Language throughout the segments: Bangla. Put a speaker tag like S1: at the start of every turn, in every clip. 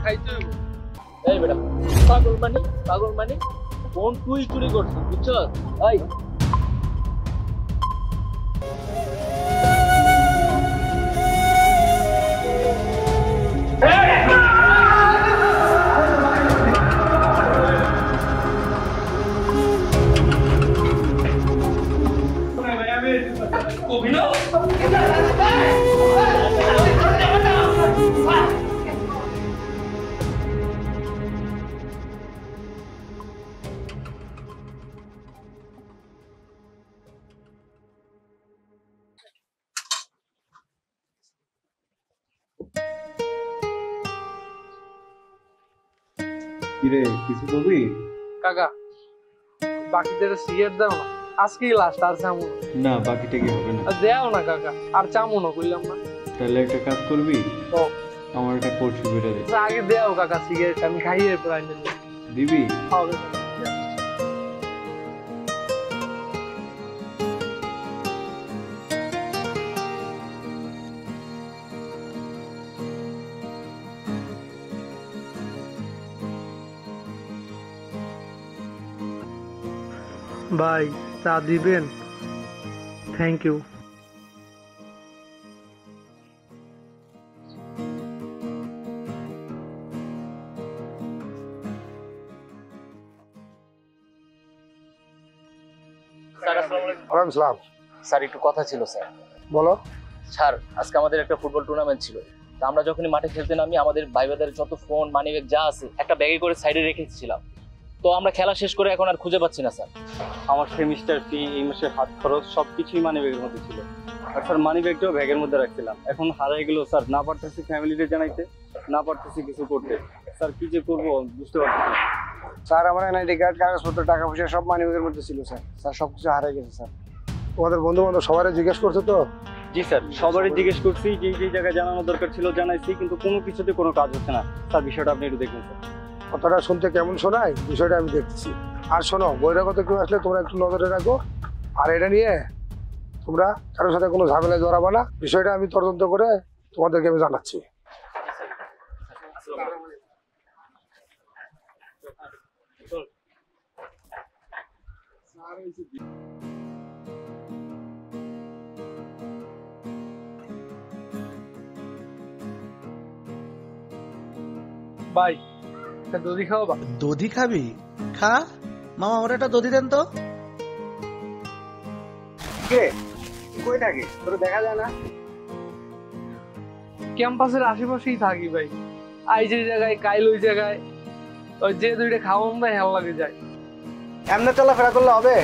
S1: খাইতে হইব। এই বেটা পাগল মানে ফোন তুই চুরি করছিস বুঝছস? এই
S2: কিরে কিছু বলবি?
S1: কাকা বাকিদের সিগারেট দাও না, আজকেই লাস্ট, আর চামু
S2: না বাকিটা কি হবে না?
S1: দেও না কাকা, আর চামু না কইলাম না।
S2: তাহলে একটা কাজ করবি,
S1: ও
S2: আমার একটা কলসি বেড়ে দে।
S1: আগে দেও কাকা সিগারেট, আমি খাইয়ে প্রায়
S2: দিবি?
S1: হবে। ভাই চা দিবেন? Thank you.
S3: স্যার একটু কথা ছিল স্যার।
S4: বলো।
S3: স্যার আজকে আমাদের একটা ফুটবল টুর্নামেন্ট ছিল, তা আমরা যখনই মাঠে খেলতে নামি আমাদের ভাইবাদের যত ফোন মানি ব্যাগ যা আছে একটা ব্যাগে করে সাইডে রেখেছিলাম, তো আমরা খেলা শেষ করে এখন আর খুঁজে পাচ্ছি না স্যার।
S2: আমার সেমিস্টার ফি, এই মাসের হাত খরচ সবকিছুই মানি ব্যাগের মধ্যে ছিল। আর স্যার মানি ব্যাগটাও ব্যাগের মধ্যে রাখছিলাম, এখন হারাই গেল স্যার। না পারতেছি ফ্যামিলিতে জানাইতে, না পারতেছি কিছু করতে। স্যার কি যে করবো বুঝতে পারতেছি না।
S4: স্যার আমার এনআইডি কার্ড, কাগজপত্র, টাকা পয়সা সব মানিব্যাগের মধ্যে ছিল স্যার। স্যার সবকিছু হারিয়ে গেছে স্যার। তোমাদের বন্ধু বান্ধব সবাই জিজ্ঞেস করছো তো?
S2: জি স্যার, সবারই জিজ্ঞেস করছি, যে জায়গায় জানানোর দরকার ছিল জানাইছি, কিন্তু কোনো কিছুতে কোনো কাজ হচ্ছে না। স্যার বিষয়টা আপনি একটু দেখুন স্যার।
S4: কথাটা শুনতে কেমন শোনায়, বিষয়টা আমি দেখছি। আর শোনো, বহিরাগত কেউ আসলে তোমরা একটু নজরে রাখো। আর এটা নিয়ে তোমরা কারোর সাথে কোনো ঝামেলায় জড়াবা না। বিষয়টা আমি তদন্ত করে তোমাদেরকে আমি জানাচ্ছি।
S1: ভাই একটা দধি খাওয়াবা?
S5: দধি খাবি? খা মামা, আমার একটা দধি দেন তো।
S4: কে কই থাকে তোর দেখা যায় না?
S1: ক্যাম্পাসের আশেপাশেই থাকি ভাই, আই যে জায়গায় কাইল ওই জায়গায়, ওই যে দুইটা খাওয়ান দেয় হেল লাগে যায়।
S4: এমনি চলাফেরা করলে হবে?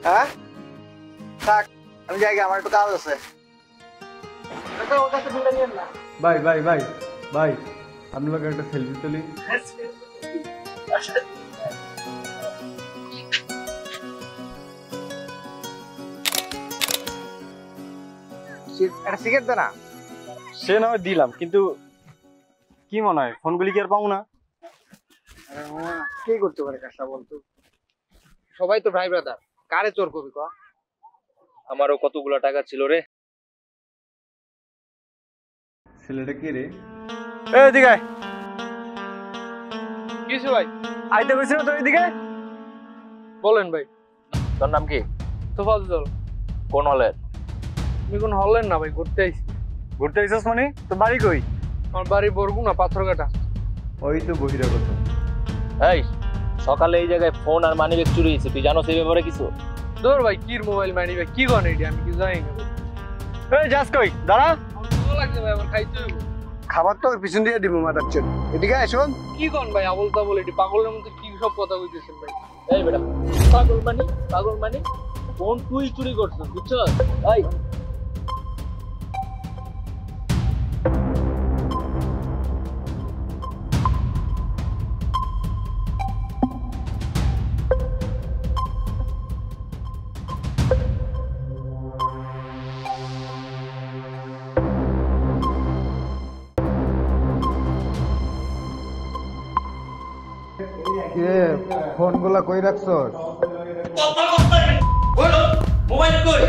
S4: হ্যাঁ থাক, আমি যাই, আমার একটু কাজ আছে।
S2: ভাই ভাই ভাই ভাই, আপনার লোক একটা সেলফি তুলি।
S4: একটা সিগারেট দে না।
S2: সে না হয় দিলাম, কিন্তু কি মনে হয় ফোনগুলি কি আর পাবো না?
S4: কে করতে পারে কাজটা বলতো? সবাই তো ভাই ব্রাদার, কারে চোর করবি ক?
S3: আমারও কতগুলো টাকা ছিল রে।
S2: ছেলেটা কে রে?
S1: এদিকে কিছু ভাই আইতে কইছিল তো এদিকে। বলেন ভাই।
S3: তোর নাম কি?
S1: তোফাজ্জল।
S3: কোন হলের?
S1: আমি কোন হলেন না ভাই, ঘুরতে আইছি।
S2: ঘুরতে আইছস মানে? তোর বাড়ি কই?
S1: আমার বাড়ি বরগুনা, পাথরঘাটা।
S2: ওই তো বহিরাগত।
S3: এই সকালে এই জায়গায় ফোন আর মানি ব্যাগ চুরি হয়েছে, তুই জানো সেই ব্যাপারে কিছু?
S1: ধর ভাই কির মোবাইল মানি ভাই, কি কন এটি আমি কি জানি না।
S2: এই যাস কই? দাঁড়া।
S1: ভালো লাগছে ভাই, আমার খাইতে হইব।
S4: খাবার তো পিছন দিয়ে দিব মাথার চোর। এদিকে আসুন।
S1: কি কন ভাই আবল তাবল, এটি পাগলের মধ্যে কি সব কথা কইতেছেন ভাই?
S3: এই বেটা পাগল মানে ফোন তুই চুরি করছিস বুঝছস? এই
S4: ফোন গুলা কই রাখছস?
S3: মোবাইল কই?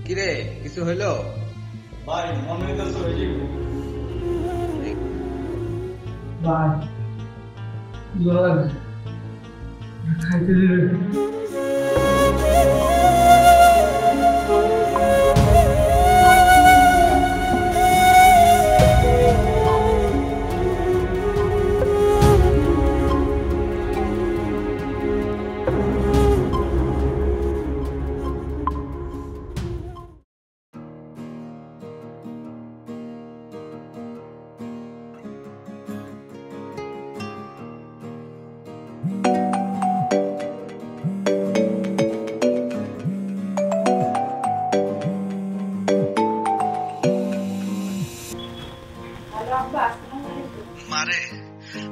S5: কিরে কিছু হইলো?
S2: ভাই মনে হইতেছে ওই যে
S1: ভাই জল খাইতে দিবে
S5: মারে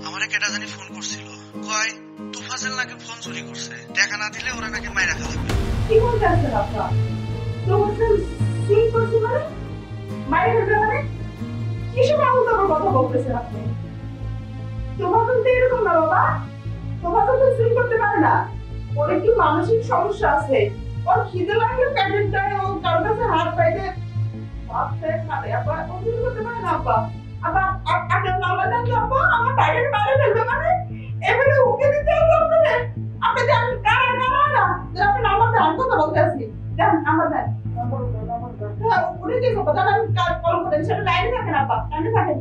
S5: আমারে কেটা জানি ফোন করছিল, কয় তুফাজেল নাকি ফোন চুরি করছে, টাকা না দিলে ওরা নাকি মাইরা খাবে।
S6: কি বলতে আসছেন আপনার? তোমার চুরি করছে মানে? মায়ের ফেলবে মানে? কিসব আউল আমার কথা বলতেছেন আপনি? তোমার তো এরকম না বাবা, তোমার তো চুরি করতে পারে না। ওর একটু মানসিক সমস্যা আছে, ওর খিদে লাগলে প্যাকেট দেয়, ও কারোর কাছে হাত পাইতে ভাত খেয়ে খাবে। আবার ও চুরি করতে পারে না আব্বা। আবার আপনার নাম্বার দেন তো আব্বা, আমার প্যাকেট মারে ফেলবে মানে? এবারে ওকে দিতে হবে আপনাদের। আপনি জান কারা কারা না, আপনি নাম্বার দেন, আমি কথা বলতে আসি। দেন নাম্বার দেন। হ্যাঁ, উনি কি কথা জানেন, কল করেন, সেটা লাইনে থাকেন আব্বা, লাইনে থাকেন।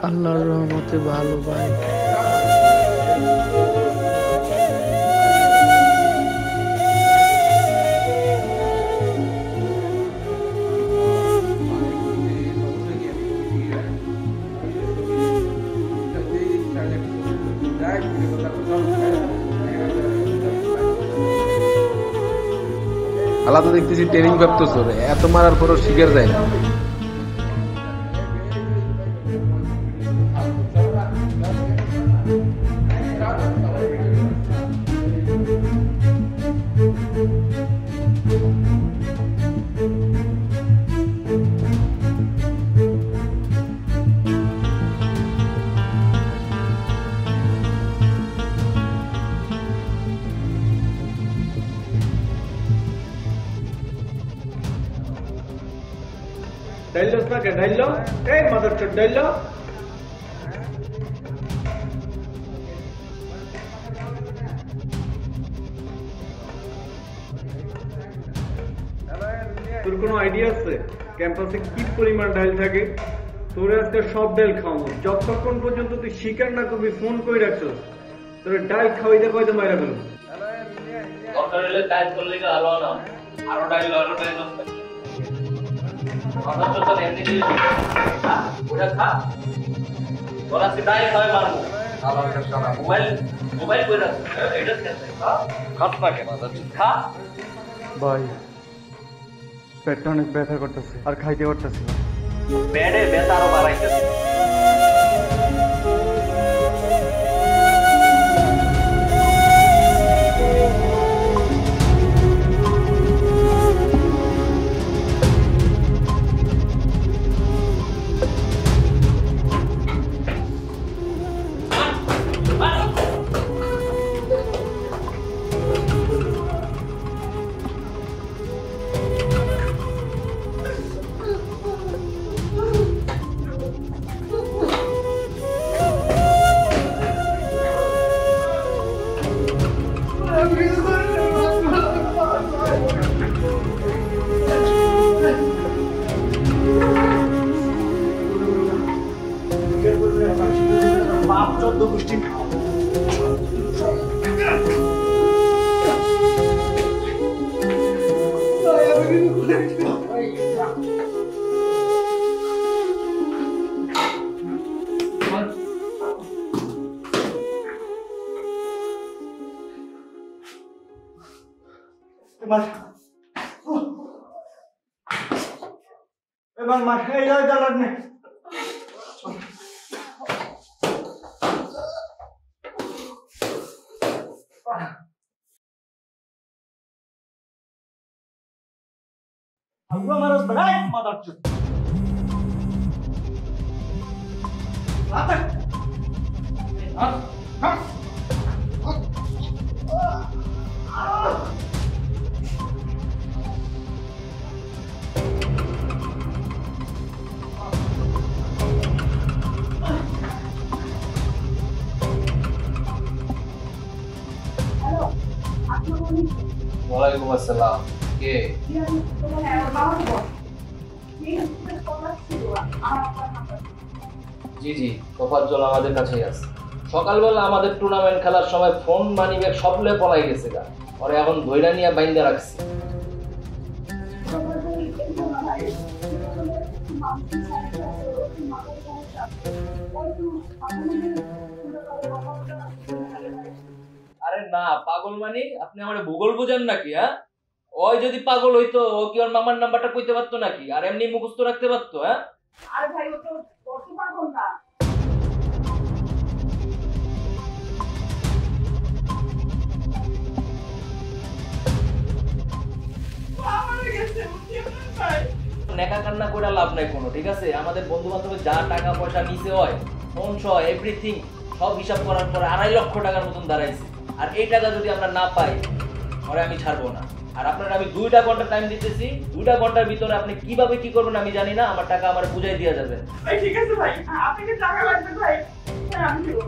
S1: আল্লাহর রহমতে ভালো ভাই।
S7: আলাদা দেখতেছি ট্রেনিং প্রাপ্ত চোর, এত মারার পরও শিকার যায় না।
S2: ডাইলো নাকি ডাইলো, এই মাদারচোদ ডাইলো। তোর কোনো আইডিয়া আছে ক্যাম্পাসে কি পরিমাণ ডাইল থাকে? তোর আজকে সব ডাইল খাওয়াবো, যতক্ষণ পর্যন্ত তুই স্বীকার না করবি ফোন করে রাখছস, তোর ডাইল খাওয়াইতে খাওয়াইতে মাইরা ফেলবো।
S3: দরকার হলে ডাইল করলে আরো না, আরো ডাইল ওটা খা, ওরা সিধাই খাবে মারবো। মোবাইল মোবাইল করে রাখ, এটা খাস না কেন? খা
S2: ভাই পেটটা অনেক ব্যথা করতেছে, আর খাইতে পারতেছি না।
S3: পেটে ব্যথা আরো বাড়াইতেছে।
S5: এবার এবার মাঠে যাই দাঁড়ান না আল্লাহ মারাস বড়াই মাদার চুপ আতা
S3: ওয়ালাইকুম আসসালাম। কে? জি জি, তোফাজ্জল আমাদের কাছেই আছে। সকালবেলা আমাদের টুর্নামেন্ট খেলার সময় ফোন মানি ব্যাগ সব লয়ে পলাই গেছে গা। ওরে এখন ধইরা নিয়ে বাইন্দা রাখছি। আরে না, পাগল মানি আপনি আমার ভূগোল বুঝেন নাকি? হ্যাঁ, ওই যদি পাগল হইতো ও কি ওর মামার নাম্বারটা কইতে পারতো নাকি? আর এমনি মুখস্থ রাখতে পারতো? হ্যাঁ,
S6: আরে ভাই ও তো পাগল না।
S3: নেকা কান্না করে লাভ নাই কোনো, ঠিক আছে? আমাদের বন্ধু বান্ধবের যা টাকা পয়সা নিচে হয়, ফোন সহ এভরিথিং সব হিসাব করার পরে 2.5 লক্ষ টাকার মতন দাঁড়াইছে। আর এই টাকা যদি আমরা না পাই, পরে আমি ছাড়বো না। আর আপনারা আমি 2টা ঘন্টা টাইম দিতেছি, 2টা ঘন্টার ভিতরে আপনি কিভাবে কি করবেন আমি জানি না, আমার টাকা আমার বুঝাই দিয়ে যাবে।
S6: ভাই ঠিক আছে ভাই, আপনাকে টাকা লাগবে ভাই, আমি দেব।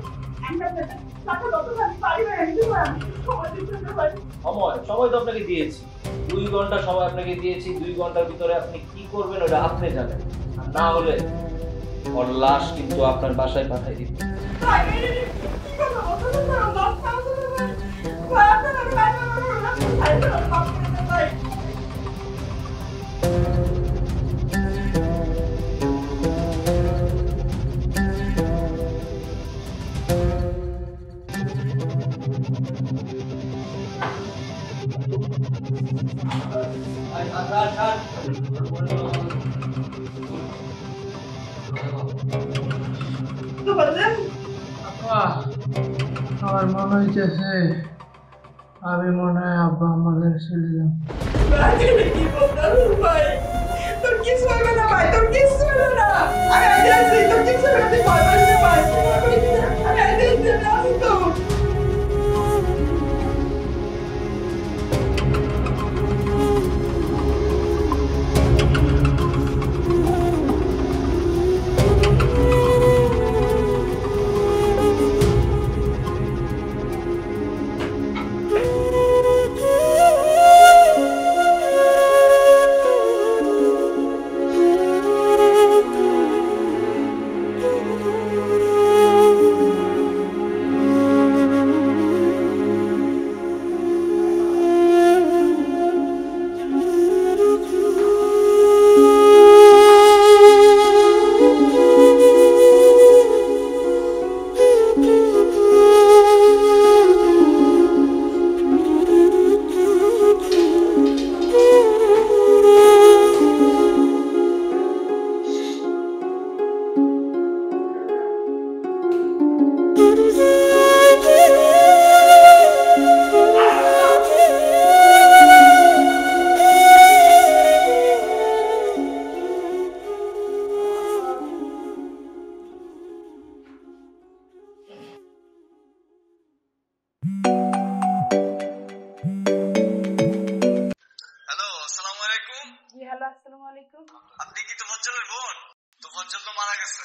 S6: আমি আপনাকে টাকা কত ভাই পারি ভাই, আমি দেব। সময় দিতে ভাই।
S3: সময় তো আপনাকে দিয়েছি, 2 ঘন্টা সময় আপনাকে দিয়েছি। 2 ঘন্টার ভিতরে আপনি কি করবেন ওটা আপনি জানেন। আর না হলে ওর লাশ কিন্তু আপনার বাসায় পাঠাই দিবেন।
S6: ভাই কি কথা বলছো না? লাভ পাওয়া যাবে ভাই। ভাই আপনারা ভাই মাফ করে দেন ভাই। তো বললেন
S1: আমার মনে হইতেছে আমি মনে হয় আব্বা আমাদের চলে যাও।
S6: কি বলতেন ভাই? তোর কিছু হবে না ভাই, তোর কিছু হবে না। আমি আইতেছি, তোর কিছু হবে না, তুই ভয় পাস না ভাই। আমি আইতেছি, আমি আসি তো।
S5: হ্যালো, আসসালামু আলাইকুম।
S6: জি হ্যালো, আসসালামু আলাইকুম।
S5: আপনি কি তোফাজ্জলের বোন? তোফাজ্জল তো মারা গেছে।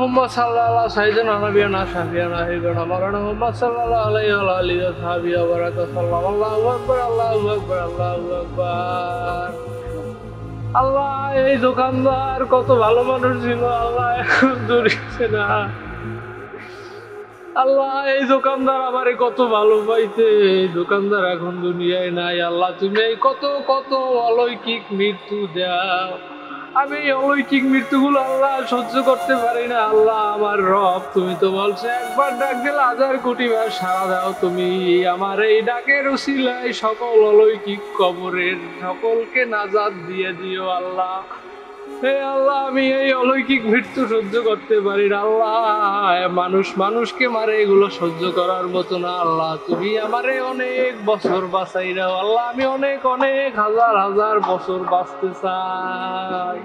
S1: মুহাম্মদ সাল্লাল্লাহু আলাইহি সাইয়্যিদিনা নাবিয়ানা শাফিয়ানা হাবিবানা মাওলানা মুহাম্মদ সাল্লাল্লাহু আলাইহি ওয়া আলিহি ওয়া সাহবিহি ওয়া বারাকা সাল্লাল্লাহু আকবার আল্লাহু আকবার আল্লাহু আকবার। আল্লাহ এই দোকানদার কত ভালো মানুষ ছিল, আল্লাহ এখন দূরিছে না। আল্লাহ এই দোকানদার আমারে কত ভালো পাইতে, এই দোকানদার এখন দুনিয়ায় নাই। আল্লাহ তুমি এই কত কত অলৌকিক মৃত্যু দাও, আমি এই অলৌকিক মৃত্যুগুলো আল্লাহ সহ্য করতে পারি না। আল্লাহ আমার রব, তুমি তো বলছো একবার ডাক দিলে 1000 কোটি বার সাড়া দাও। তুমি আমার এই ডাকের উসিলায় সকল অলৌকিক কবরের সকলকে নাজাত দিয়ে দিও আল্লাহ। হে আল্লাহ, আমি এই অলৌকিক মৃত্যু সহ্য করতে পারি না আল্লাহ। মানুষ মানুষকে মারে, এগুলো সহ্য করার মতো না আল্লাহ। তুমি আমারে অনেক বছর বাঁচাই দাও আল্লাহ, আমি অনেক অনেক হাজার হাজার বছর বাঁচতে চাই।